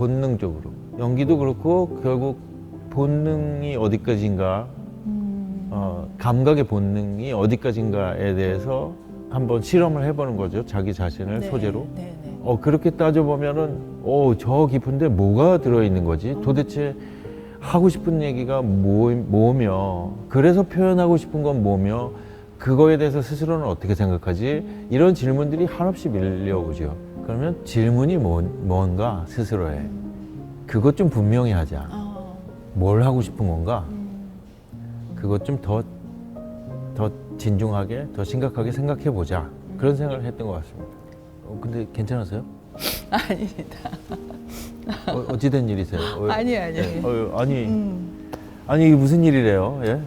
본능적으로. 연기도 그렇고 결국 본능이 어디까지인가, 감각의 본능이 어디까지인가에 대해서 한번 실험을 해보는 거죠. 자기 자신을 네, 소재로. 네, 네. 그렇게 따져보면은 저 깊은데 뭐가 들어있는 거지? 도대체 하고 싶은 얘기가 뭐며, 그래서 표현하고 싶은 건 뭐며, 그거에 대해서 스스로는 어떻게 생각하지? 이런 질문들이 한없이 밀려오죠. 그러면 질문이 뭔가 스스로에 그것 좀 분명히 하자. 뭘 하고 싶은 건가? 그것 좀 더 진중하게, 더 심각하게 생각해 보자. 그런 생각을 했던 것 같습니다. 근데 괜찮으세요? 아닙니다. 어찌된 일이세요? 아니에요. 네. 아니 이게 무슨 일이래요? 예?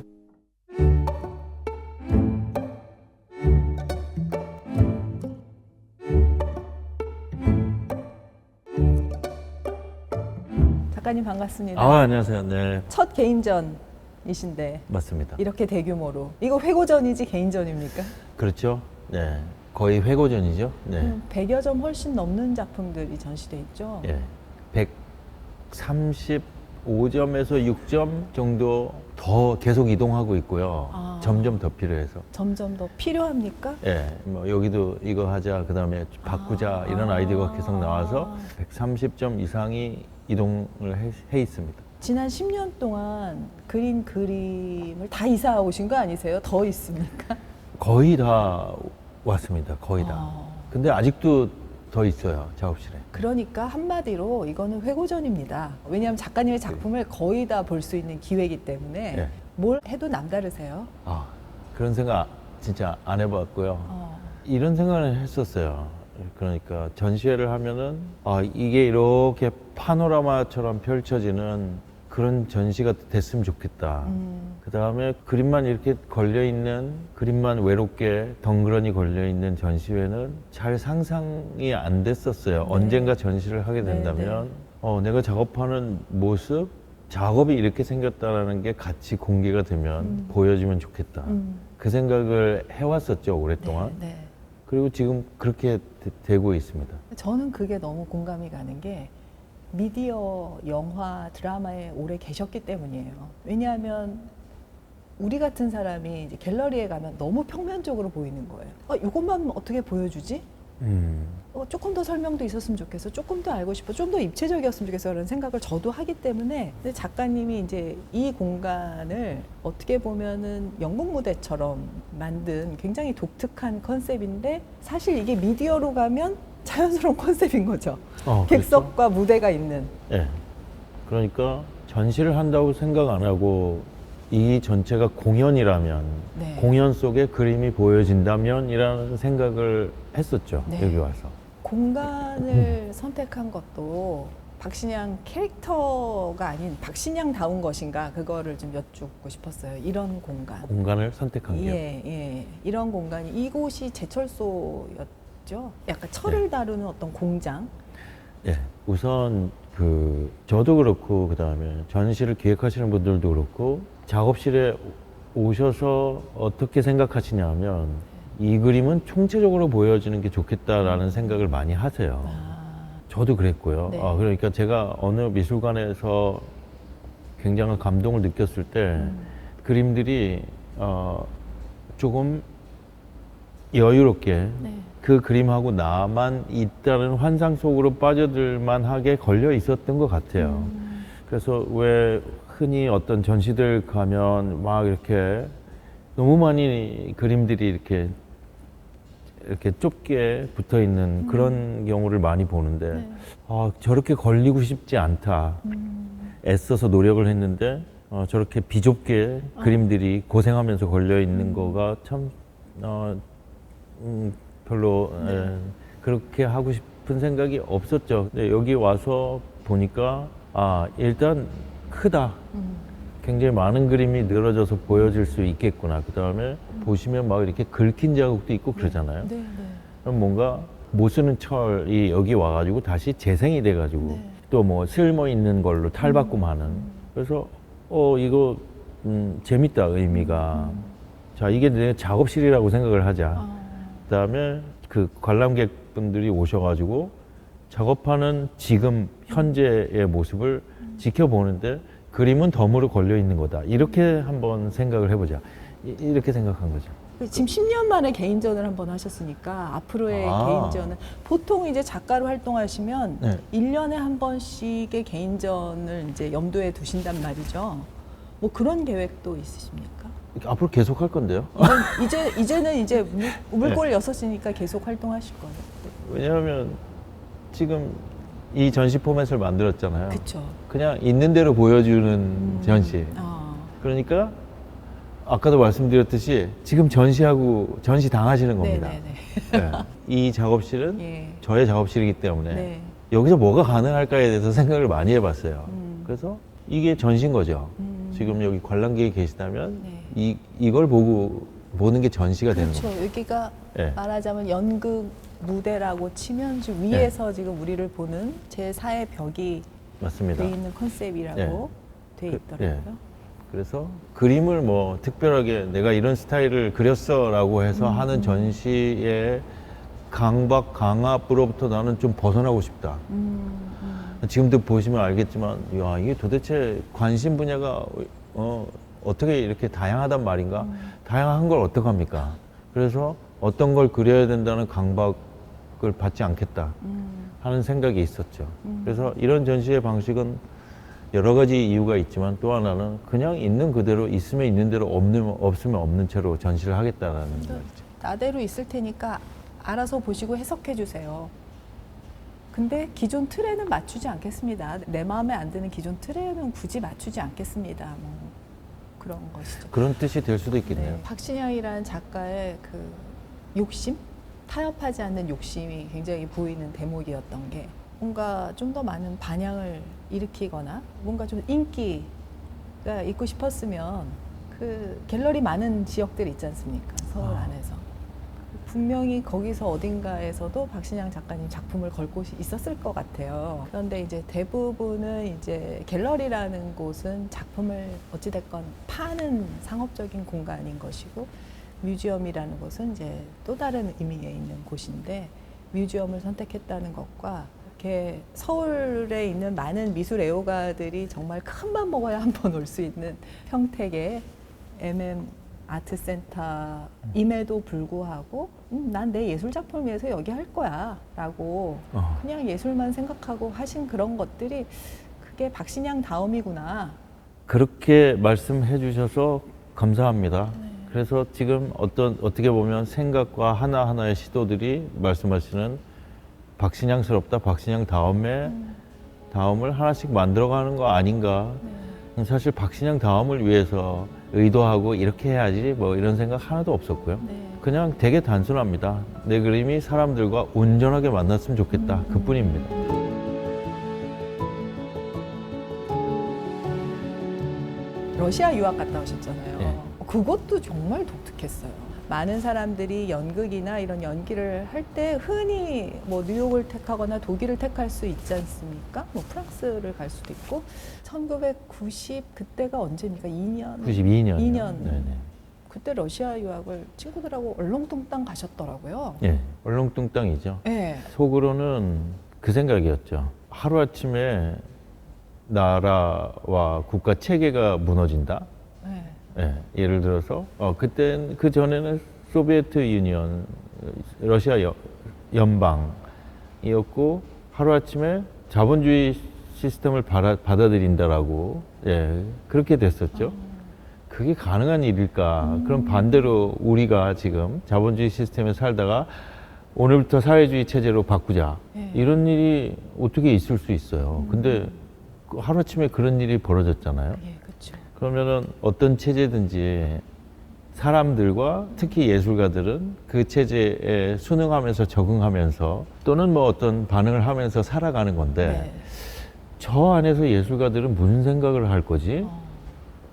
작가님 반갑습니다. 안녕하세요. 네, 첫 개인전이신데 맞습니다. 이렇게 대규모로. 이거 회고전이지 개인전입니까? 그렇죠. 네, 거의 회고전이죠. 네, 100여 점 훨씬 넘는 작품들이 전시돼 있죠. 예, 135점에서 6점 정도 더 계속 이동하고 있고요. 점점 더 필요해서. 점점 더 필요합니까? 예, 뭐 여기도 이거 하자, 그 다음에 바꾸자 이런 아이디어가 계속 나와서 130점 이상이 이동을 해 있습니다. 지난 10년 동안 그린 그림을 다 이사 오신 거 아니세요? 더 있습니까? 거의 다 왔습니다. 거의 다. 근데 아직도 더 있어요, 작업실에. 그러니까 한마디로 이거는 회고전입니다. 왜냐하면 작가님의 작품을 거의 다 볼 수 있는 기회이기 때문에 예. 뭘 해도 남다르세요. 그런 생각 진짜 안 해봤고요. 이런 생각을 했었어요. 그러니까 전시회를 하면은 이게 이렇게 파노라마처럼 펼쳐지는 그런 전시가 됐으면 좋겠다. 그 다음에 그림만 이렇게 걸려있는, 그림만 외롭게 덩그러니 걸려있는 전시회는 잘 상상이 안 됐었어요. 네. 언젠가 전시를 하게 된다면 내가 작업하는 모습, 작업이 이렇게 생겼다는 게 같이 공개가 되면 보여주면 좋겠다. 그 생각을 해왔었죠, 오랫동안. 네. 그리고 지금 그렇게 되고 있습니다. 저는 그게 너무 공감이 가는 게 미디어, 영화, 드라마에 오래 계셨기 때문이에요. 왜냐하면 우리 같은 사람이 이제 갤러리에 가면 너무 평면적으로 보이는 거예요. 이것만 어떻게 보여주지? 조금 더 설명도 있었으면 좋겠어. 조금 더 알고 싶어. 좀 더 입체적이었으면 좋겠어. 그런 생각을 저도 하기 때문에 근데 작가님이 이제 이 공간을 어떻게 보면은 연극 무대처럼 만든 굉장히 독특한 컨셉인데 사실 이게 미디어로 가면 자연스러운 컨셉인 거죠. 객석과 무대가 있는. 네. 그러니까 전시를 한다고 생각 안 하고 이 전체가 공연이라면, 네. 공연 속에 그림이 보여진다면 이라는 생각을 했었죠. 네. 여기 와서. 공간을 선택한 것도 박신양 캐릭터가 아닌 박신양다운 것인가, 그거를 좀 여쭙고 싶었어요. 이런 공간. 공간을 선택한 게. 예. 이런 공간이, 이곳이 제철소였죠. 약간 철을 다루는 어떤 공장. 예. 우선 저도 그렇고, 그 다음에 전시를 기획하시는 분들도 그렇고, 작업실에 오셔서 어떻게 생각하시냐면, 이 그림은 총체적으로 보여지는 게 좋겠다라는 생각을 많이 하세요. 저도 그랬고요. 네. 그러니까 제가 어느 미술관에서 굉장한 감동을 느꼈을 때, 그림들이 조금 여유롭게 네. 그 그림하고 나만 있다는 환상 속으로 빠져들 만하게 걸려 있었던 것 같아요. 그래서 왜 흔히 어떤 전시들 가면 막 이렇게 너무 많이 그림들이 이렇게 좁게 붙어 있는 그런 경우를 많이 보는데, 네. 저렇게 걸리고 싶지 않다. 애써서 노력을 했는데 저렇게 비좁게 그림들이 고생하면서 걸려 있는 거가 참 별로 그렇게 하고 싶은 생각이 없었죠. 근데 여기 와서 보니까 일단 크다. 굉장히 많은 그림이 늘어져서 보여질 수 있겠구나. 그 다음에 보시면 막 이렇게 긁힌 자국도 있고 그러잖아요. 네. 그럼 뭔가 못 쓰는 철이 여기 와가지고 다시 재생이 돼가지고 또 뭐 쓸모 있는 걸로 탈바꿈하는. 그래서 이거 재밌다, 의미가. 자, 이게 내 작업실이라고 생각을 하자. 그다음에 그 관람객분들이 오셔가지고 작업하는 지금 현재의 모습을 지켜보는데 그림은 덤으로 걸려 있는 거다. 이렇게 한번 생각을 해보자. 이렇게 생각한 거죠. 지금 10년 만에 개인전을 한번 하셨으니까 앞으로의 아. 개인전은 보통 이제 작가로 활동하시면 네. 1년에 한 번씩의 개인전을 이제 염두에 두신단 말이죠. 뭐 그런 계획도 있으십니까? 앞으로 계속 할 건데요. 이제는 이제 물꼬를 여섰으니까 계속 활동하실 거예요. 왜냐하면 지금 이 전시 포맷을 만들었잖아요. 그렇죠. 그냥 있는 대로 보여주는 전시. 그러니까 아까도 말씀드렸듯이 지금 전시하고 전시 당하시는 겁니다. 네네네. 네. 이 작업실은 예. 저의 작업실이기 때문에 네. 여기서 뭐가 가능할까에 대해서 생각을 많이 해봤어요. 음. 그래서 이게 전시인 거죠. 지금 여기 관람객이 계시다면 네. 이걸 보는 게 전시가 되는 그렇죠. 거죠. 여기가 네. 말하자면 연극 무대라고 치면 지금 위에서 지금 우리를 보는 제4의 벽이 맞습니다. 돼 있는 컨셉이라고 돼 그- 있더라고요. 그래서 그림을 뭐 특별하게 내가 이런 스타일을 그렸어라고 해서 하는 전시의 강압으로부터 나는 좀 벗어나고 싶다. 지금도 보시면 알겠지만, 야, 이게 도대체 관심 분야가 어떻게 이렇게 다양하단 말인가? 다양한 걸 어떡합니까? 그래서 어떤 걸 그려야 된다는 강박을 받지 않겠다 하는 생각이 있었죠. 그래서 이런 전시의 방식은 여러 가지 이유가 있지만 또 하나는 그냥 있는 그대로 있으면 있는 대로 없으면 없는 채로 전시를 하겠다라는 말이죠. 나대로 있을 테니까 알아서 보시고 해석해 주세요. 근데 기존 틀에는 맞추지 않겠습니다. 내 마음에 안 드는 기존 틀에는 굳이 맞추지 않겠습니다. 뭐 그런 것이죠. 그런 뜻이 될 수도 있겠네요. 네, 박신양이라는 작가의 그 욕심? 타협하지 않는 욕심이 굉장히 보이는 대목이었던 게 뭔가 좀 더 많은 반향을 일으키거나 뭔가 좀 인기가 있고 싶었으면 그 갤러리 많은 지역들 있지 않습니까? 서울 안에서. 분명히 거기서 어딘가에서도 박신양 작가님 작품을 걸 곳이 있었을 것 같아요. 그런데 이제 대부분은 이제 갤러리라는 곳은 작품을 어찌됐건 파는 상업적인 공간인 것이고 뮤지엄이라는 곳은 이제 또 다른 의미에 있는 곳인데 뮤지엄을 선택했다는 것과 이렇게 서울에 있는 많은 미술 애호가들이 정말 큰 맘 먹어야 한 번 올 수 있는 평택의 MM 아트센터임에도 불구하고 난 내 예술 작품을 위해서 여기 할 거야 라고 그냥 예술만 생각하고 하신 그런 것들이 그게 박신양 다음이구나. 그렇게 말씀해 주셔서 감사합니다. 그래서 지금 어떻게 보면 생각과 하나하나의 시도들이 말씀하시는 박신양스럽다, 박신양 다음을 하나씩 만들어가는 거 아닌가. 사실 박신양 다음을 위해서 의도하고 이렇게 해야지 뭐 이런 생각 하나도 없었고요. 그냥 되게 단순합니다. 내 그림이 사람들과 온전하게 만났으면 좋겠다. 그뿐입니다. 러시아 유학 갔다 오셨잖아요. 네. 그것도 정말 독특했어요. 많은 사람들이 연극이나 이런 연기를 할 때 흔히 뭐 뉴욕을 택하거나 독일을 택할 수 있지 않습니까? 뭐 프랑스를 갈 수도 있고 1990 그때가 언제입니까? 92년. 2년. 네네. 그때 러시아 유학을 친구들하고 얼렁뚱땅 가셨더라고요. 예, 얼렁뚱땅이죠. 네. 속으로는 그 생각이었죠. 하루아침에 나라와 국가 체계가 무너진다. 네. 예, 예를 들어서 그 전에는 소비에트 유니언, 러시아 연방이었고 하루아침에 자본주의 시스템을 받아들인다라고 그렇게 됐었죠. 그게 가능한 일일까? 그럼 반대로 우리가 지금 자본주의 시스템에 살다가 오늘부터 사회주의 체제로 바꾸자. 네. 이런 일이 어떻게 있을 수 있어요. 근데 하루아침에 그런 일이 벌어졌잖아요. 예, 그렇죠. 그러면은 어떤 체제든지 사람들과 특히 예술가들은 그 체제에 순응하면서 적응하면서 또는 뭐 어떤 반응을 하면서 살아가는 건데 네. 저 안에서 예술가들은 무슨 생각을 할 거지?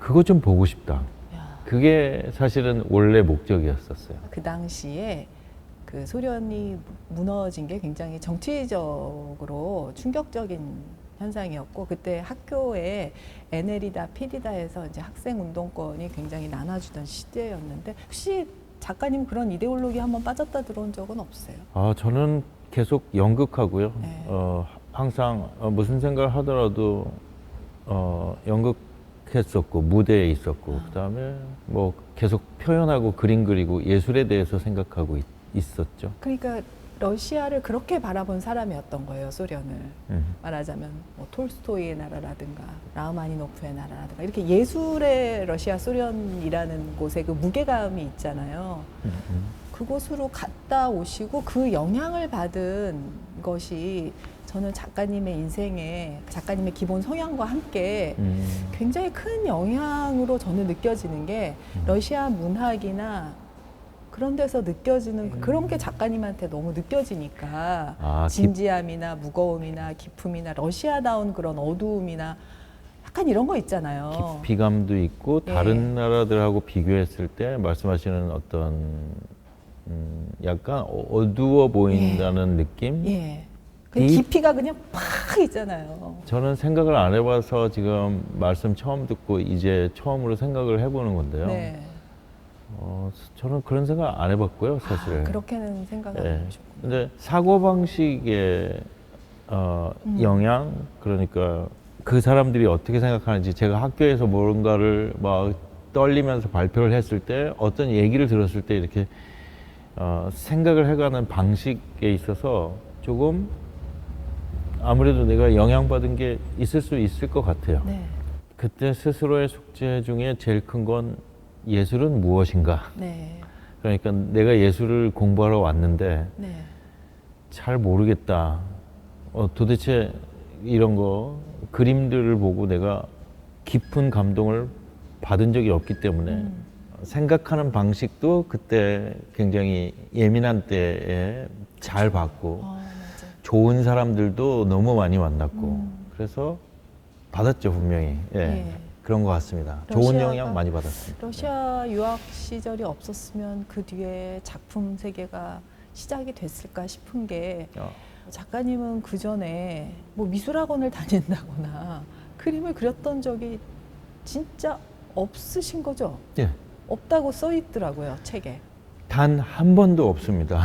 그거 좀 보고 싶다. 야. 그게 사실은 원래 목적이었었어요. 그 당시에 그 소련이 무너진 게 굉장히 정치적으로 충격적인 현상이었고 그때 학교에 NL이다 PD다에서 이제 학생 운동권이 굉장히 나눠주던 시대였는데 혹시 작가님 그런 이데올로기 한번 빠졌다 들어온 적은 없으세요? 저는 계속 연극하고요. 네. 항상 무슨 생각을 하더라도 연극했었고 무대에 있었고 그다음에 뭐 계속 표현하고 그림 그리고 예술에 대해서 생각하고 있었죠. 그러니까 러시아를 그렇게 바라본 사람이었던 거예요, 소련을. 말하자면 뭐 톨스토이의 나라라든가 라흐마니노프의 나라라든가 이렇게 예술의 러시아 소련이라는 곳에 그 무게감이 있잖아요. 그곳으로 갔다 오시고 그 영향을 받은 것이 저는 작가님의 인생에 작가님의 기본 성향과 함께 굉장히 큰 영향으로 저는 느껴지는 게 러시아 문학이나 그런 데서 느껴지는 그런 게 작가님한테 너무 느껴지니까 진지함이나 무거움이나 기품이나 러시아다운 그런 어두움이나 약간 이런 거 있잖아요. 깊이감도 있고 다른 나라들하고 비교했을 때 말씀하시는 어떤 약간 어두워 보인다는 느낌? 예. 그 깊이가 그냥 팍 있잖아요. 저는 생각을 안 해봐서 지금 말씀 처음 듣고 이제 처음으로 생각을 해보는 건데요. 네. 저는 그런 생각 안 해봤고요, 사실. 그렇게는 생각 안 해보셨군요. 근데 사고방식의 영향, 그러니까 그 사람들이 어떻게 생각하는지 제가 학교에서 뭔가를 막 떨리면서 발표를 했을 때 어떤 얘기를 들었을 때 이렇게 생각을 해가는 방식에 있어서 조금 아무래도 내가 영향받은 게 있을 수 있을 것 같아요. 네. 그때 스스로의 숙제 중에 제일 큰 건 예술은 무엇인가? 네. 그러니까 내가 예술을 공부하러 왔는데 네. 잘 모르겠다. 도대체 이런 거 그림들을 보고 내가 깊은 감동을 받은 적이 없기 때문에 생각하는 방식도 그때 굉장히 예민한 때에 잘 받고 좋은 사람들도 너무 많이 만났고 그래서 받았죠, 분명히. 그런 것 같습니다. 좋은 영향 많이 받았습니다. 러시아 유학 시절이 없었으면 그 뒤에 작품 세계가 시작이 됐을까 싶은 게 작가님은 그 전에 뭐 미술학원을 다닌다거나 그림을 그렸던 적이 진짜 없으신 거죠? 예. 없다고 써 있더라고요, 책에. 단 한 번도 없습니다.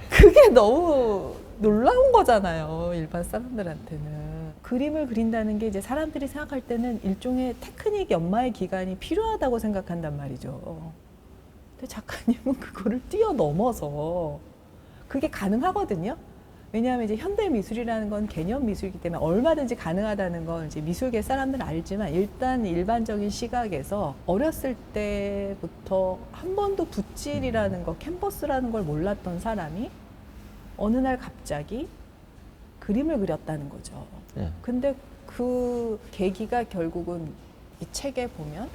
그게 너무 놀라운 거잖아요, 일반 사람들한테는. 그림을 그린다는 게 이제 사람들이 생각할 때는 일종의 테크닉 연마의 기간이 필요하다고 생각한단 말이죠. 근데 작가님은 그거를 뛰어넘어서 그게 가능하거든요. 왜냐하면 이제 현대 미술이라는 건 개념 미술이기 때문에 얼마든지 가능하다는 건 이제 미술계 사람들은 알지만 일단 일반적인 시각에서 어렸을 때부터 한 번도 붓질이라는 거, 캔버스라는 걸 몰랐던 사람이 어느 날 갑자기 그림을 그렸다는 거죠. 근데 그 계기가 결국은 이 책에 보면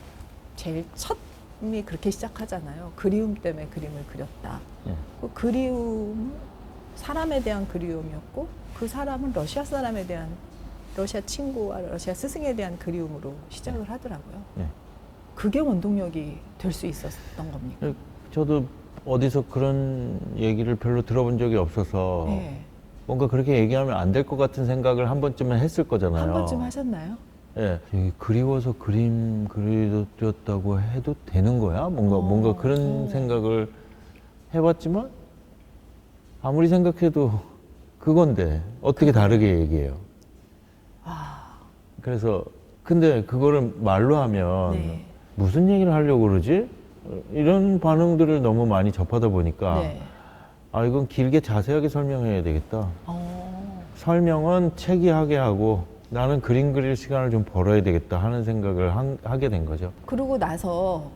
제일 첫이 그렇게 시작하잖아요. 그리움 때문에 그림을 그렸다. 그 그리움, 사람에 대한 그리움이었고 그 사람은 러시아 사람에 대한 러시아 친구와 러시아 스승에 대한 그리움으로 시작을 하더라고요. 그게 원동력이 될 수 있었던 겁니까? 저도 어디서 그런 얘기를 별로 들어본 적이 없어서 뭔가 그렇게 얘기하면 안 될 것 같은 생각을 한 번쯤은 했을 거잖아요. 한 번쯤 하셨나요? 예. 그리워서 그림 그렸다고 해도 되는 거야? 뭔가 그런 생각을 해봤지만 아무리 생각해도 그건데 어떻게 다르게 얘기해요? 그래서 근데 그거를 말로 하면 무슨 얘기를 하려고 그러지? 이런 반응들을 너무 많이 접하다 보니까 이건 길게 자세하게 설명해야 되겠다. 설명은 체계하게 하고 나는 그림 그릴 시간을 좀 벌어야 되겠다 하는 생각을 하게 된 거죠. 그러고 나서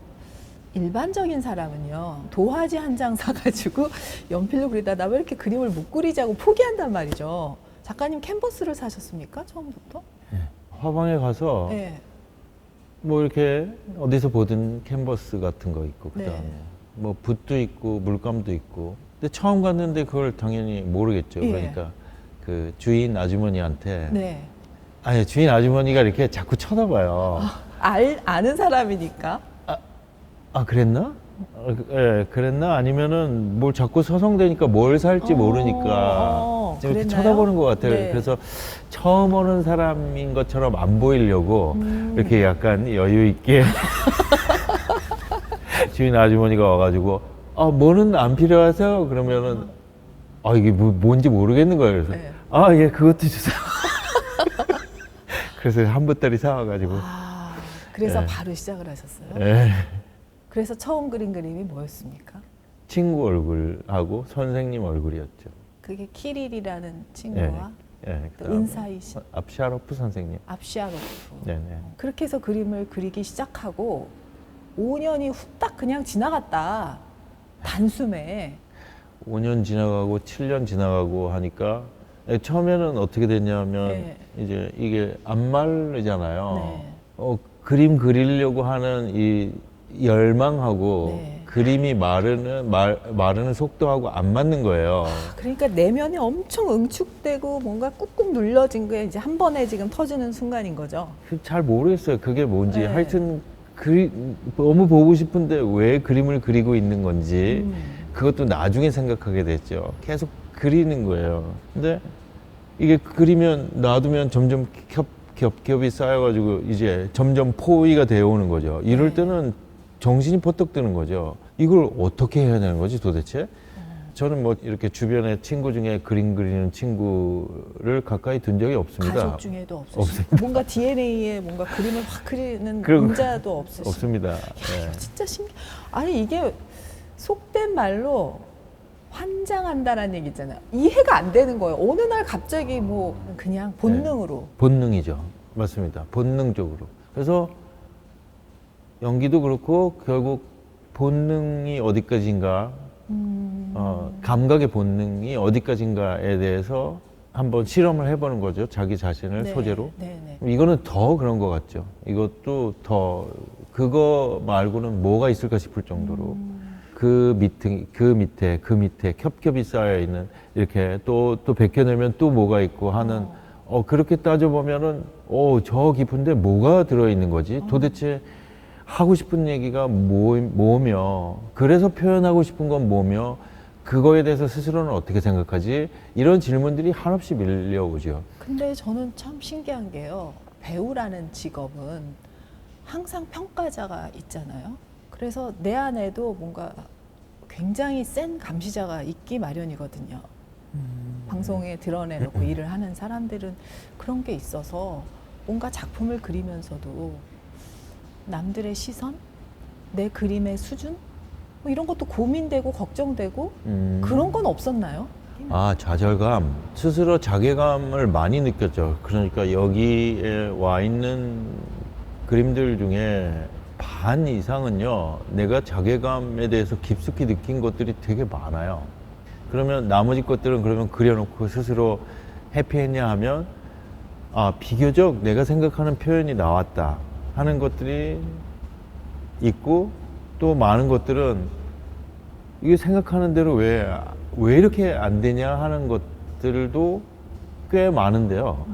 일반적인 사람은요, 도화지 한 장 사가지고 연필로 그리다 나 왜 이렇게 그림을 못 그리자고 포기한단 말이죠. 작가님 캔버스를 사셨습니까? 처음부터? 화방에 가서 뭐 이렇게 어디서 보던 캔버스 같은 거 있고 그다음에 뭐 붓도 있고 물감도 있고 근데 처음 갔는데 그걸 당연히 모르겠죠. 그러니까 그 주인 아주머니한테 아니 주인 아주머니가 이렇게 자꾸 쳐다봐요. 아는 사람이니까. 그랬나? 그랬나? 아니면은 뭘 자꾸 서성대니까 뭘 살지 모르니까 이렇게 쳐다보는 것 같아요. 그래서 처음 오는 사람인 것처럼 안 보이려고 이렇게 약간 여유 있게 주인 아주머니가 와가지고 아, 뭐는 안 필요하세요? 그러면은 아, 이게 뭔지 모르겠는 거예요. 그래서 네. 아, 예, 그것도 주세요. 그래서 한 보따리 사와가지고 아, 그래서 예. 바로 시작을 하셨어요. 예. 그래서 처음 그린 그림이 뭐였습니까? 친구 얼굴하고 선생님 얼굴이었죠. 그게 키릴이라는 친구와 예, 또 그다음에 은사이신 압샤로프 선생님. 압시아로프. 네네. 그렇게 해서 그림을 그리기 시작하고 5년이 후딱 그냥 지나갔다. 단숨에. 5년 지나가고 7년 지나가고 하니까 처음에는 어떻게 됐냐면 네. 이제 이게 안 마르잖아요. 네. 그림 그리려고 하는 이 열망하고 네. 그림이 마르는 속도하고 안 맞는 거예요. 그러니까 내면이 엄청 응축되고 뭔가 꾹꾹 눌러진 게 이제 한 번에 지금 터지는 순간인 거죠. 잘 모르겠어요. 그게 뭔지. 네. 하여튼 너무 보고 싶은데 왜 그림을 그리고 있는 건지 그것도 나중에 생각하게 됐죠. 계속 그리는 거예요. 근데 이게 그리면 놔두면 점점 겹겹이 쌓여가지고 이제 점점 포위가 되어 오는 거죠. 이럴 네. 때는 정신이 버떡 드는 거죠. 이걸 어떻게 해야 되는 거지 도대체? 저는 뭐 이렇게 주변에 친구 중에 그림 그리는 친구를 가까이 둔 적이 없습니다. 가족 중에도 없으시고 뭔가 DNA에 뭔가 그림을 확 그리는 그런 남자도 없으시고. 없습니다. 야, 예. 이거 진짜 신기. 아니 이게 속된 말로 환장한다라는 얘기 있잖아요. 이해가 안 되는 거예요. 어느 날 갑자기 뭐 그냥 본능으로. 본능이죠. 맞습니다. 본능적으로. 그래서 연기도 그렇고 결국 본능이 어디까지인가, 감각의 본능이 어디까지인가에 대해서 한번 실험을 해보는 거죠. 자기 자신을 네, 소재로. 네, 네. 이거는 더 그런 것 같죠. 이것도 더 그거 말고는 뭐가 있을까 싶을 정도로 그 밑에 겹겹이 쌓여 있는 이렇게 또 벗겨내면 또 뭐가 있고 하는 그렇게 따져보면은 저 깊은데 뭐가 들어있는 거지? 도대체 하고 싶은 얘기가 뭐며 그래서 표현하고 싶은 건 뭐며 그거에 대해서 스스로는 어떻게 생각하지? 이런 질문들이 한없이 밀려오죠. 근데 저는 참 신기한 게요. 배우라는 직업은 항상 평가자가 있잖아요. 그래서 내 안에도 뭔가 굉장히 센 감시자가 있기 마련이거든요. 방송에 드러내놓고 일을 하는 사람들은 그런 게 있어서 뭔가 작품을 그리면서도 남들의 시선, 내 그림의 수준, 뭐 이런 것도 고민되고 걱정되고 그런 건 없었나요? 아, 좌절감. 스스로 자괴감을 많이 느꼈죠. 그러니까 여기에 와 있는 그림들 중에 반 이상은요, 내가 자괴감에 대해서 깊숙이 느낀 것들이 되게 많아요. 그러면 나머지 것들은 그러면 그려놓고 스스로 해피했냐 하면, 아, 비교적 내가 생각하는 표현이 나왔다 하는 것들이 있고, 또 많은 것들은 이게 생각하는 대로 왜 이렇게 안 되냐 하는 것들도 꽤 많은데요.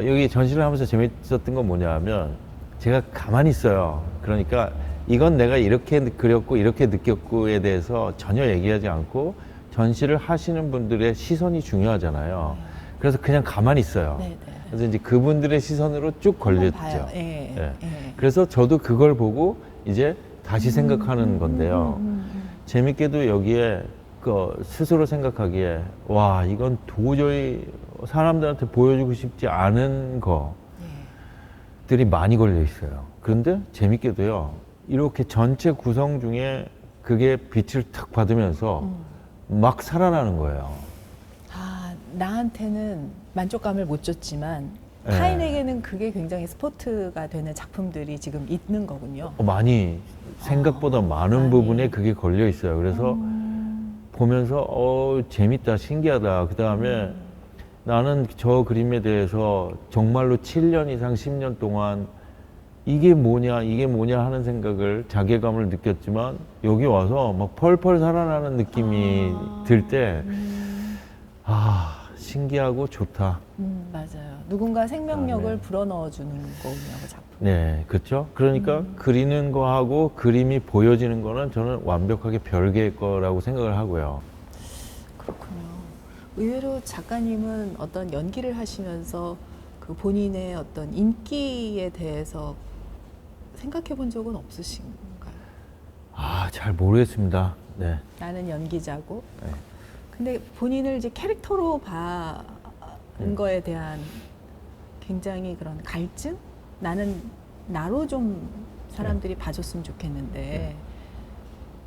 여기 전시를 하면서 재밌었던 건 뭐냐 하면 제가 가만히 있어요. 그러니까 이건 내가 이렇게 그렸고 이렇게 느꼈고에 대해서 전혀 얘기하지 않고 전시를 하시는 분들의 시선이 중요하잖아요. 그래서 그냥 가만히 있어요. 네, 네. 그래서 이제 그분들의 시선으로 쭉 한번 걸렸죠. 봐요. 예, 예. 예. 그래서 저도 그걸 보고 이제 다시 생각하는 건데요. 재밌게도 여기에 스스로 생각하기에 와, 이건 도저히 사람들한테 보여주고 싶지 않은 것들이 많이 걸려 있어요. 그런데 재밌게도요, 이렇게 전체 구성 중에 그게 빛을 탁 받으면서 막 살아나는 거예요. 아, 나한테는 만족감을 못 줬지만 예. 타인에게는 그게 굉장히 스포트가 되는 작품들이 지금 있는 거군요. 많이 생각보다 많은 많이. 부분에 그게 걸려 있어요. 그래서 보면서 재밌다, 신기하다. 그 다음에 나는 저 그림에 대해서 정말로 7년 이상 10년 동안 이게 뭐냐 하는 생각을, 자괴감을 느꼈지만 여기 와서 막 펄펄 살아나는 느낌이 들 때 신기하고 좋다. 맞아요. 누군가 생명력을 네. 불어넣어주는 거군요, 그 작품. 네, 그렇죠. 그러니까 그리는 거하고 그림이 보여지는 거는 저는 완벽하게 별개의 거라고 생각을 하고요. 그렇군요. 의외로 작가님은 어떤 연기를 하시면서 그 본인의 어떤 인기에 대해서 생각해 본 적은 없으신가요? 잘 모르겠습니다. 네. 나는 연기자고. 네. 근데 본인을 이제 캐릭터로 봐은 거에 대한 굉장히 그런 갈증? 나는 나로 좀 사람들이 봐줬으면 좋겠는데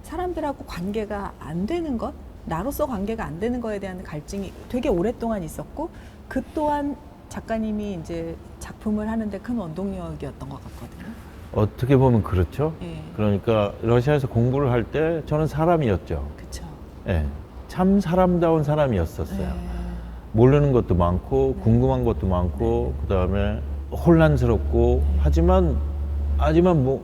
사람들하고 관계가 안 되는 것? 나로서 관계가 안 되는 거에 대한 갈증이 되게 오랫동안 있었고 그 또한 작가님이 이제 작품을 하는데 큰 원동력이었던 것 같거든요. 어떻게 보면 그렇죠. 예. 그러니까 러시아에서 공부를 할 때 저는 사람이었죠. 그쵸. 예. 참 사람다운 사람이었었어요. 예. 모르는 것도 많고 네. 궁금한 것도 많고 그다음에 혼란스럽고 하지만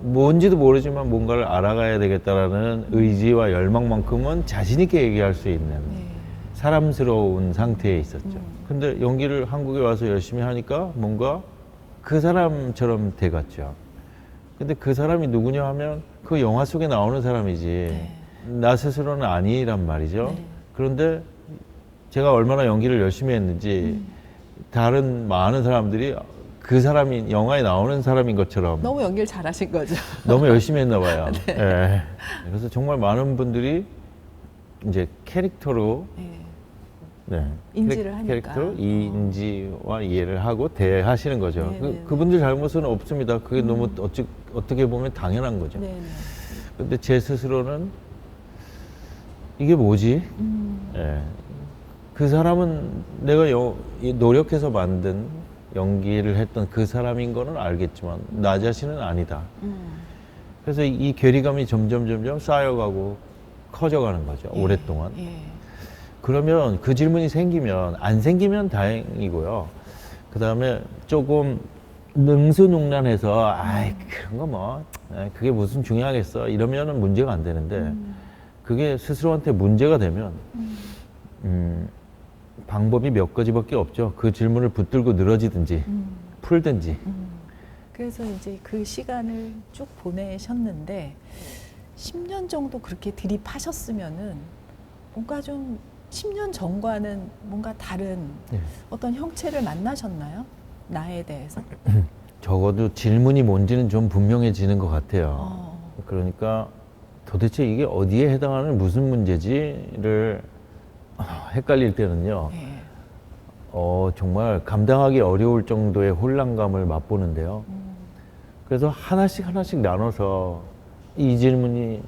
뭔지도 모르지만 뭔가를 알아가야 되겠다라는 의지와 열망만큼은 자신 있게 얘기할 수 있는 네. 사람스러운 상태에 있었죠. 근데 연기를 한국에 와서 열심히 하니까 뭔가 그 사람처럼 돼갔죠. 근데 그 사람이 누구냐 하면 그 영화 속에 나오는 사람이지 네. 나 스스로는 아니란 말이죠. 네. 그런데 제가 얼마나 연기를 열심히 했는지 다른 많은 사람들이 그 사람이 영화에 나오는 사람인 것처럼 너무 연기를 잘하신 거죠. 너무 열심히 했나 봐요. 예. 그래서 정말 많은 분들이 이제 캐릭터로 네. 네. 인지를 하니까. 캐릭터로 인지와 이해를 하고 대하시는 거죠. 네, 네, 네. 그분들 잘못은 없습니다. 그게 너무 어떻게 보면 당연한 거죠. 네. 네. 근데 제 스스로는 이게 뭐지? 예. 그 사람은 내가 노력해서 만든 연기를 했던 그 사람인 거는 알겠지만 나 자신은 아니다. 그래서 이 괴리감이 점점 쌓여가고 커져가는 거죠. 예. 오랫동안. 예. 그러면 그 질문이 생기면 안 생기면 다행이고요. 그 다음에 조금 능수능란해서 아이 그런 거 뭐 그게 무슨 중요하겠어 이러면은 문제가 안 되는데 그게 스스로한테 문제가 되면 방법이 몇 가지밖에 없죠. 그 질문을 붙들고 늘어지든지 풀든지. 그래서 이제 그 시간을 쭉 보내셨는데 10년 정도 그렇게 들이파셨으면은 뭔가 좀 10년 전과는 뭔가 다른 네. 어떤 형체를 만나셨나요? 나에 대해서? 적어도 질문이 뭔지는 좀 분명해지는 것 같아요. 어. 그러니까 도대체 이게 어디에 해당하는 무슨 문제지를 헷갈릴 때는요. 예. 정말 감당하기 어려울 정도의 혼란감을 맛보는데요. 그래서 하나씩 나눠서 이 질문이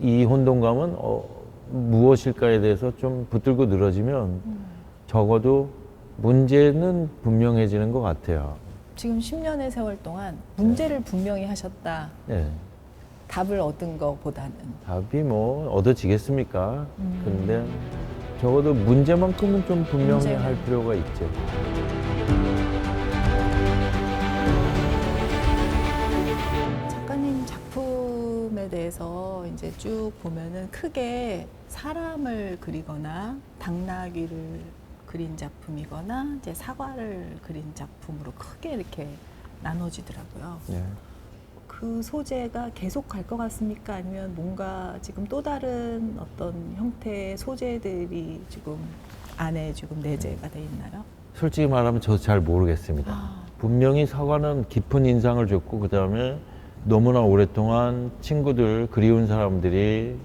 이 혼돈감은 무엇일까에 대해서 좀 붙들고 늘어지면 적어도 문제는 분명해지는 것 같아요. 지금 10년의 세월 동안 문제를 분명히 하셨다. 네. 답을 얻은 것보다는. 답이 뭐 얻어지겠습니까? 근데 적어도 문제만큼은 좀 분명히 문제는. 할 필요가 있죠. 작가님 작품에 대해서 이제 쭉 보면은 크게 사람을 그리거나 당나귀를 그린 작품이거나 이제 사과를 그린 작품으로 크게 이렇게 나눠지더라고요. 네. 그 소재가 계속 갈 것 같습니까? 아니면 뭔가 지금 또 다른 어떤 형태의 소재들이 지금 안에 지금 내재가 돼 있나요? 솔직히 말하면 저도 잘 모르겠습니다. 분명히 사과는 깊은 인상을 줬고 그 다음에 너무나 오랫동안 친구들, 그리운 사람들이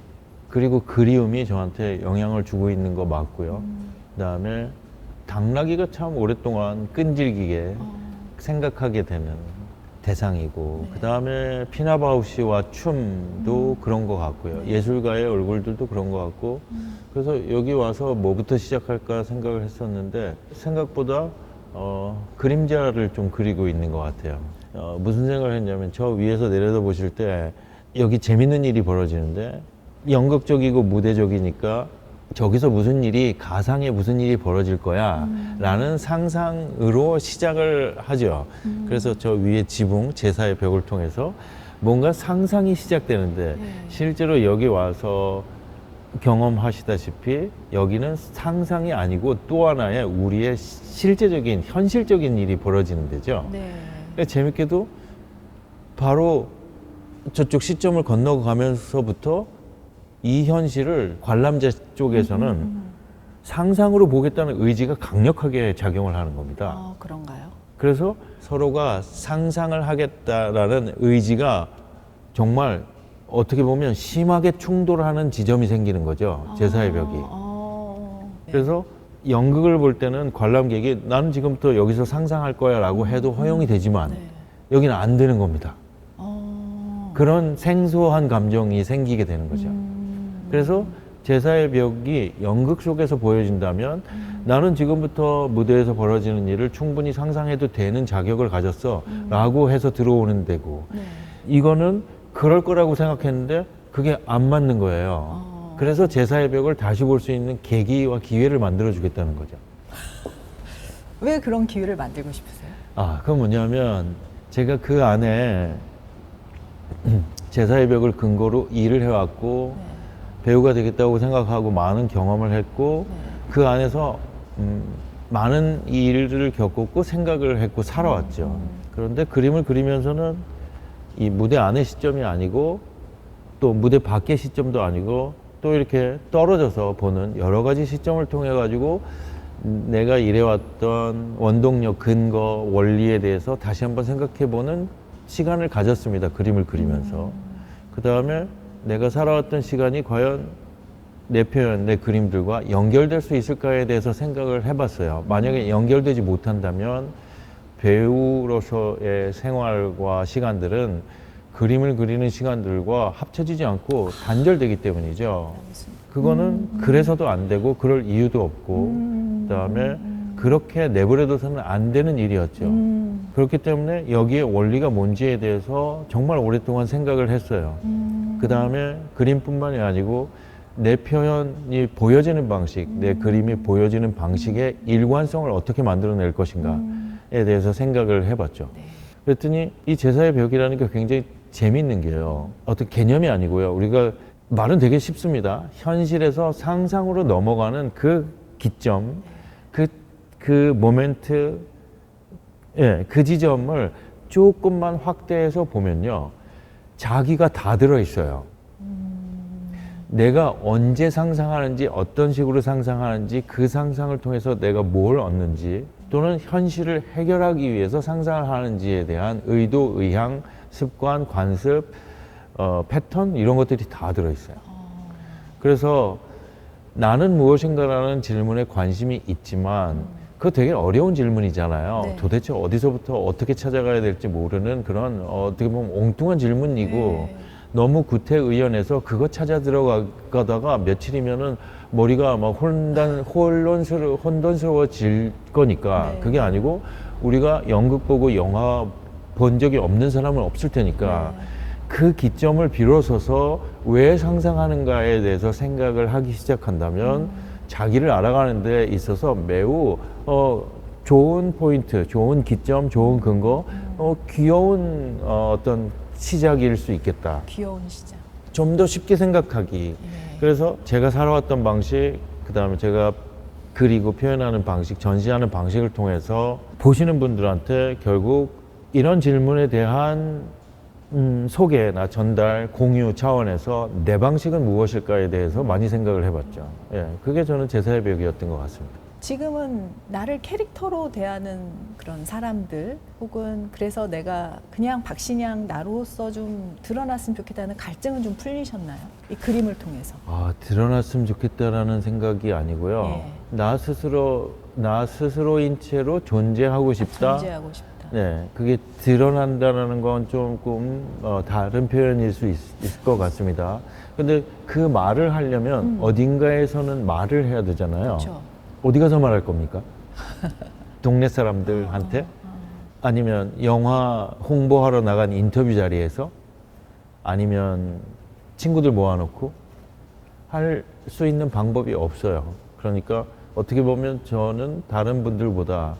그리고 그리움이 저한테 영향을 주고 있는 거 맞고요. 그 다음에 당나귀가 참 오랫동안 끈질기게 생각하게 되는 대상이고 네. 그 다음에 피나바우시와 춤도 그런 것 같고요. 네. 예술가의 얼굴들도 그런 것 같고 그래서 여기 와서 뭐부터 시작할까 생각을 했었는데 생각보다 그림자를 좀 그리고 있는 것 같아요. 무슨 생각을 했냐면 저 위에서 내려다 보실 때 여기 재밌는 일이 벌어지는데 연극적이고 무대적이니까 저기서 무슨 일이 가상에 무슨 일이 벌어질 거야 라는 상상으로 시작을 하죠. 그래서 저 위에 지붕 제사의 벽을 통해서 뭔가 상상이 시작되는데 실제로 여기 와서 경험하시다시피 여기는 상상이 아니고 또 하나의 우리의 실제적인 현실적인 일이 벌어지는 데죠. 네. 재밌게도 바로 저쪽 시점을 건너가면서부터 이 현실을 관람자 쪽에서는 상상으로 보겠다는 의지가 강력하게 작용을 하는 겁니다. 그런가요? 그래서 서로가 상상을 하겠다라는 의지가 정말 어떻게 보면 심하게 충돌하는 지점이 생기는 거죠. 제사의 벽이. 네. 그래서 연극을 볼 때는 관람객이 나는 지금부터 여기서 상상할 거야 라고 해도 허용이 되지만 네. 여기는 안 되는 겁니다. 어. 그런 생소한 감정이 생기게 되는 거죠. 그래서 제사의 벽이 연극 속에서 보여진다면 나는 지금부터 무대에서 벌어지는 일을 충분히 상상해도 되는 자격을 가졌어 라고 해서 들어오는 데고 네. 이거는 그럴 거라고 생각했는데 그게 안 맞는 거예요. 그래서 제사의 벽을 다시 볼 수 있는 계기와 기회를 만들어 주겠다는 거죠. 왜 그런 기회를 만들고 싶으세요? 그건 뭐냐면 제가 그 안에 제사의 벽을 근거로 일을 해왔고 네. 배우가 되겠다고 생각하고 많은 경험을 했고 네. 그 안에서 많은 일을 겪었고 생각을 했고 살아왔죠. 그런데 그림을 그리면서는 이 무대 안의 시점이 아니고 또 무대 밖의 시점도 아니고 또 이렇게 떨어져서 보는 여러 가지 시점을 통해 가지고 내가 일해왔던 원동력, 근거, 원리에 대해서 다시 한번 생각해 보는 시간을 가졌습니다. 그림을 그리면서. 그 다음에 내가 살아왔던 시간이 과연 내 표현, 내 그림들과 연결될 수 있을까에 대해서 생각을 해봤어요. 만약에 연결되지 못한다면 배우로서의 생활과 시간들은 그림을 그리는 시간들과 합쳐지지 않고 단절되기 때문이죠. 그거는 그래서도 안 되고 그럴 이유도 없고 그다음에 그렇게 내버려둬서는 안 되는 일이었죠. 그렇기 때문에 여기에 원리가 뭔지에 대해서 정말 오랫동안 생각을 했어요. 그다음에 그림뿐만이 아니고 내 표현이 보여지는 방식, 내 그림이 보여지는 방식의 일관성을 어떻게 만들어낼 것인가에 대해서 생각을 해봤죠. 네. 그랬더니 이 제사의 벽이라는 게 굉장히 재밌는 게요. 어떤 개념이 아니고요. 우리가 말은 되게 쉽습니다. 현실에서 상상으로 넘어가는 그 기점, 그 모멘트, 그 지점을 조금만 확대해서 보면요. 자기가 다 들어있어요. 내가 언제 상상하는지, 어떤 식으로 상상하는지, 그 상상을 통해서 내가 뭘 얻는지, 또는 현실을 해결하기 위해서 상상을 하는지에 대한 의도, 의향, 습관, 관습, 패턴 이런 것들이 다 들어있어요. 그래서 나는 무엇인가라는 질문에 관심이 있지만 그거 되게 어려운 질문이잖아요. 네. 도대체 어디서부터 어떻게 찾아가야 될지 모르는 그런 어떻게 보면 엉뚱한 질문이고 네. 너무 구태의연해서 그거 찾아 들어가다가 며칠이면은 머리가 막 혼돈스러워질 거니까 네. 그게 아니고 우리가 연극 보고 영화 본 적이 없는 사람은 없을 테니까 네. 그 기점을 비로소서 왜 상상하는가에 대해서 생각을 하기 시작한다면 자기를 알아가는 데 있어서 매우 좋은 포인트, 좋은 기점, 좋은 근거, 귀여운 어떤 시작일 수 있겠다. 귀여운 시작. 좀 더 쉽게 생각하기. 그래서 제가 살아왔던 방식, 그 다음에 제가 그리고 표현하는 방식, 전시하는 방식을 통해서 보시는 분들한테 결국 이런 질문에 대한 소개나 전달, 공유 차원에서 내 방식은 무엇일까에 대해서 많이 생각을 해봤죠. 그게 저는 제사의 벽이었던 것 같습니다. 지금은 나를 캐릭터로 대하는 그런 사람들 혹은 그래서 내가 그냥 박신양 나로서 좀 드러났으면 좋겠다는 갈증은 좀 풀리셨나요? 이 그림을 통해서. 드러났으면 좋겠다라는 생각이 아니고요. 예. 나 스스로인 채로 존재하고 싶다. 존재하고 싶다. 네, 그게 드러난다는 건 조금 다른 표현일 수 있을 것 같습니다. 근데 그 말을 하려면 어딘가에서는 말을 해야 되잖아요. 그렇죠. 어디 가서 말할 겁니까? 동네 사람들한테? 아니면 영화 홍보하러 나간 인터뷰 자리에서? 아니면 친구들 모아놓고? 할 수 있는 방법이 없어요. 그러니까 어떻게 보면 저는 다른 분들보다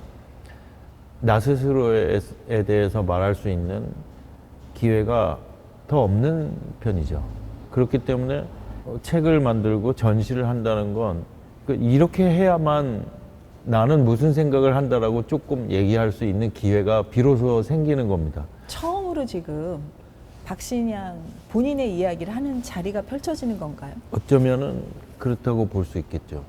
나 스스로에 대해서 말할 수 있는 기회가 더 없는 편이죠. 그렇기 때문에 책을 만들고 전시를 한다는 건 이렇게 해야만 나는 무슨 생각을 한다라고 조금 얘기할 수 있는 기회가 비로소 생기는 겁니다. 처음으로 지금 박신양 본인의 이야기를 하는 자리가 펼쳐지는 건가요? 어쩌면은 그렇다고 볼 수 있겠죠.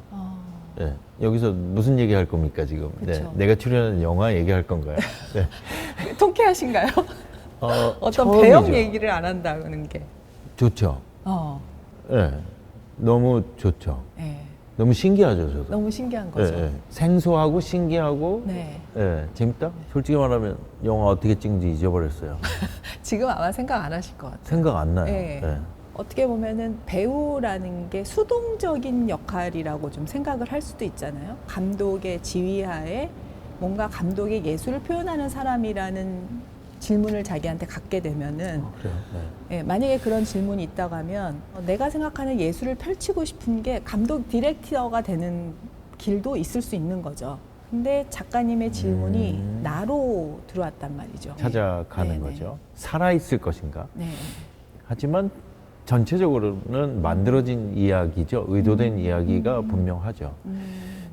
네, 여기서 무슨 얘기 할 겁니까 지금? 그쵸. 내가 출연한 영화 얘기할 건가요? 통쾌하신가요? 어떤 처음이죠. 배역 얘기를 안 한다는 게. 좋죠. 어, 예. 너무 좋죠. 예. 너무 신기하죠, 저도. 너무 신기한 예, 거죠. 예. 생소하고 신기하고 네. 예, 재밌다? 솔직히 말하면 영화 어떻게 찍는지 잊어버렸어요. 지금 아마 생각 안 하실 것 같아요. 생각 안 나요. 예. 예. 어떻게 보면은 배우라는 게 수동적인 역할이라고 좀 생각을 할 수도 있잖아요. 감독의 지휘하에 뭔가 감독의 예술을 표현하는 사람이라는 질문을 자기한테 갖게 되면은 그래요. 네. 예, 만약에 그런 질문이 있다고 하면 내가 생각하는 예술을 펼치고 싶은 게 감독 디렉터가 되는 길도 있을 수 있는 거죠. 근데 작가님의 질문이 나로 들어왔단 말이죠. 찾아가는 네네. 거죠. 살아있을 것인가? 네. 하지만 전체적으로는 만들어진 이야기죠. 의도된 이야기가 분명하죠.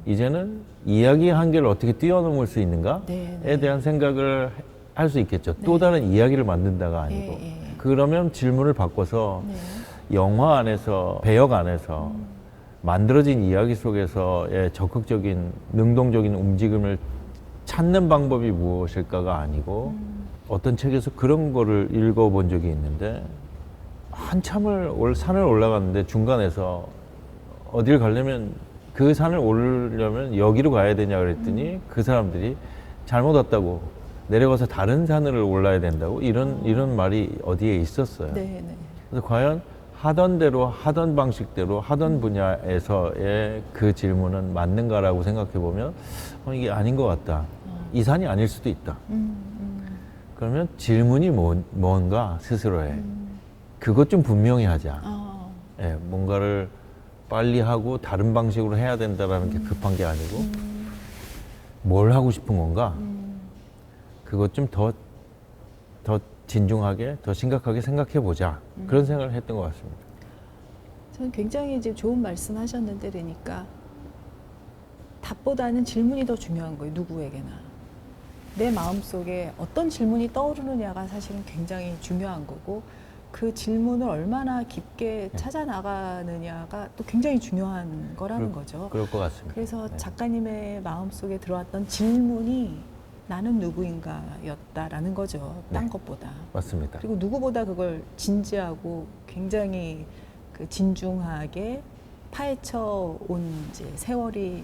이제는 이야기 한계를 어떻게 뛰어넘을 수 있는가에 네. 대한 생각을 할 수 있겠죠. 또 다른 이야기를 만든다가 아니고. 예, 예. 그러면 질문을 바꿔서 네. 영화 안에서, 배역 안에서 만들어진 이야기 속에서의 적극적인, 능동적인 움직임을 찾는 방법이 무엇일까가 아니고 어떤 책에서 그런 거를 읽어본 적이 있는데 한참을 산을 올라갔는데 중간에서 어딜 가려면 그 산을 오르려면 여기로 가야 되냐 그랬더니 그 사람들이 잘못 왔다고 내려가서 다른 산을 올라야 된다고 이런 말이 어디에 있었어요. 네, 네. 그래서 과연 하던 대로 하던 방식대로 하던 분야에서의 그 질문은 맞는가라고 생각해 보면 이게 아닌 것 같다. 이 산이 아닐 수도 있다. 그러면 질문이 뭔가 스스로에 그것 좀 분명히 하자. 예, 뭔가를 빨리 하고 다른 방식으로 해야 된다라는 게 급한 게 아니고 뭘 하고 싶은 건가? 그것 좀 더 진중하게, 더 심각하게 생각해 보자. 그런 생각을 했던 것 같습니다. 저는 굉장히 이제 좋은 말씀 하셨는데, 그러니까 답보다는 질문이 더 중요한 거예요. 누구에게나. 내 마음속에 어떤 질문이 떠오르느냐가 사실은 굉장히 중요한 거고, 그 질문을 얼마나 깊게 찾아 나가느냐가 또 굉장히 중요한 거라는 거죠. 그럴 것 같습니다. 그래서 네. 작가님의 마음속에 들어왔던 질문이 나는 누구인가였다라는 거죠. 딴 네. 것보다. 맞습니다. 그리고 누구보다 그걸 진지하고 굉장히 그 진중하게 파헤쳐 온 이제 세월이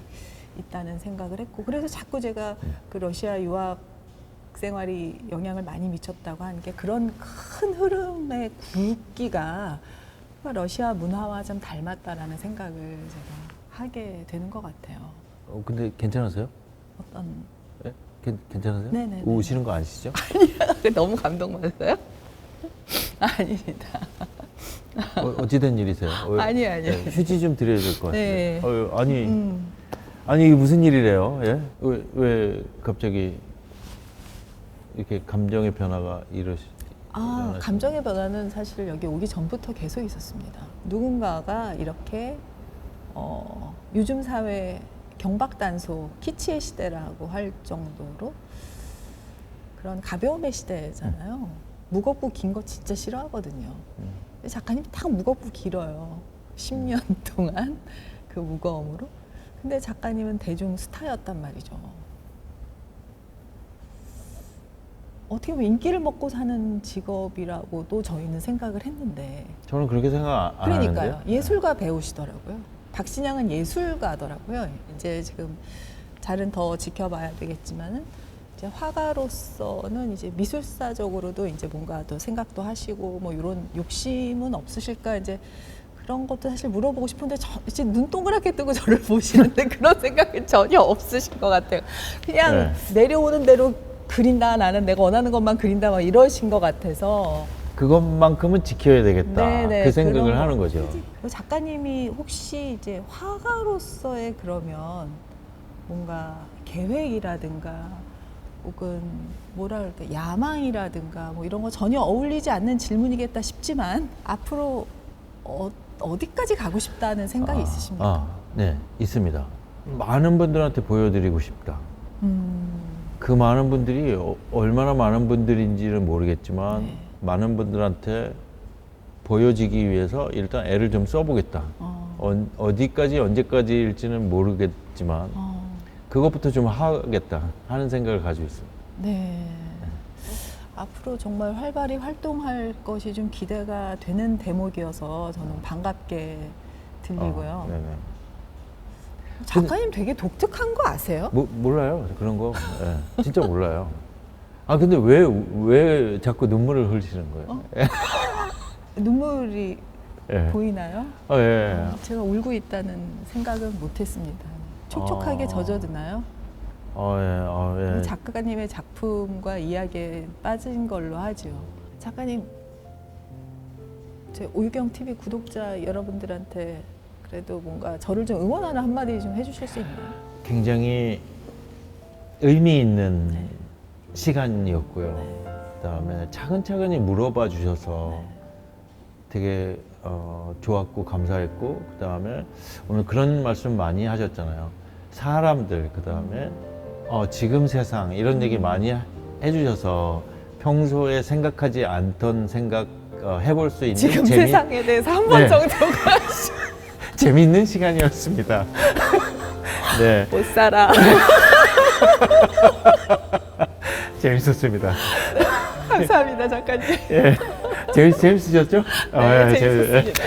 있다는 생각을 했고, 그래서 자꾸 제가 그 러시아 유학 생활이 영향을 많이 미쳤다고 하는 게 그런 큰 흐름의 굵기가 러시아 문화와 좀 닮았다라는 생각을 제가 하게 되는 것 같아요. 근데 괜찮으세요? 어떤 예? 괜찮으세요? 네네네. 우시는 거 아시죠? 너무 감동받았어요? 아닙니다. 어찌된 일이세요? 아니에요. 네, 휴지 좀 드려야 될 것 같아요. 네. 아니 이게 무슨 일이래요? 예? 왜 갑자기 이렇게 감정의 변화가 일어나시나요? 감정의 변화는 사실 여기 오기 전부터 계속 있었습니다. 누군가가 이렇게 요즘 사회 경박단소, 키치의 시대라고 할 정도로 그런 가벼움의 시대잖아요. 무겁고 긴 거 진짜 싫어하거든요. 근데 작가님이 딱 무겁고 길어요. 10년 동안 그 무거움으로. 근데 작가님은 대중 스타였단 말이죠. 어떻게 보면 인기를 먹고 사는 직업이라고도 저희는 생각을 했는데. 저는 그렇게 생각 안 그러니까요. 하는데요. 예술가 배우시더라고요. 박신양은 예술가더라고요. 이제 지금 잘은 더 지켜봐야 되겠지만은 이제 화가로서는 이제 미술사적으로도 이제 뭔가 더 생각도 하시고 뭐 이런 욕심은 없으실까 이제 그런 것도 사실 물어보고 싶은데 이제 눈 동그랗게 뜨고 저를 보시는데 그런 생각은 전혀 없으실 것 같아요. 그냥 내려오는 대로 그린다, 나는 내가 원하는 것만 그린다 막 이러신 것 같아서. 그것만큼은 지켜야 되겠다. 네네, 그 생각을 그런 하는 거죠. 작가님이 혹시 이제 화가로서의 그러면 뭔가 계획이라든가 혹은 뭐라 그럴까 야망이라든가 뭐 이런 거 전혀 어울리지 않는 질문이겠다 싶지만 앞으로 어디까지 가고 싶다는 생각이 있으십니까? 네, 있습니다. 많은 분들한테 보여드리고 싶다. 그 많은 분들이 얼마나 많은 분들인지는 모르겠지만 네. 많은 분들한테 보여지기 위해서 일단 애를 좀 써보겠다. 어디까지 언제까지일지는 모르겠지만 그것부터 좀 하겠다 하는 생각을 가지고 있습니다. 네. 앞으로 정말 활발히 활동할 것이 좀 기대가 되는 대목이어서 저는 반갑게 들리고요. 네네. 작가님 되게 독특한 거 아세요? 몰라요. 그런 거. 예, 진짜 몰라요. 아, 근데 왜 자꾸 눈물을 흘리시는 거예요? 눈물이 예. 보이나요? 예. 제가 울고 있다는 생각은 못했습니다. 촉촉하게 젖어드나요? 예. 작가님의 작품과 이야기에 빠진 걸로 하죠. 작가님, 제 오유경 TV 구독자 여러분들한테 그래도 뭔가 저를 좀 응원하는 한마디 좀 해주실 수 있나요? 굉장히 의미 있는 네. 시간이었고요. 네. 그다음에 차근차근히 물어봐 주셔서 되게 좋았고 감사했고, 그다음에 오늘 그런 말씀 많이 하셨잖아요. 사람들, 그다음에 지금 세상 이런 얘기 많이 해주셔서 평소에 생각하지 않던 생각 해볼 수 있는 지금 세상에 대해서 한 번 네. 정도가 재밌는 시간이었습니다. 네, 못 살아. 재밌었습니다. 감사합니다, 작가님. 예, 재밌으셨죠? 네, 재밌었습니다.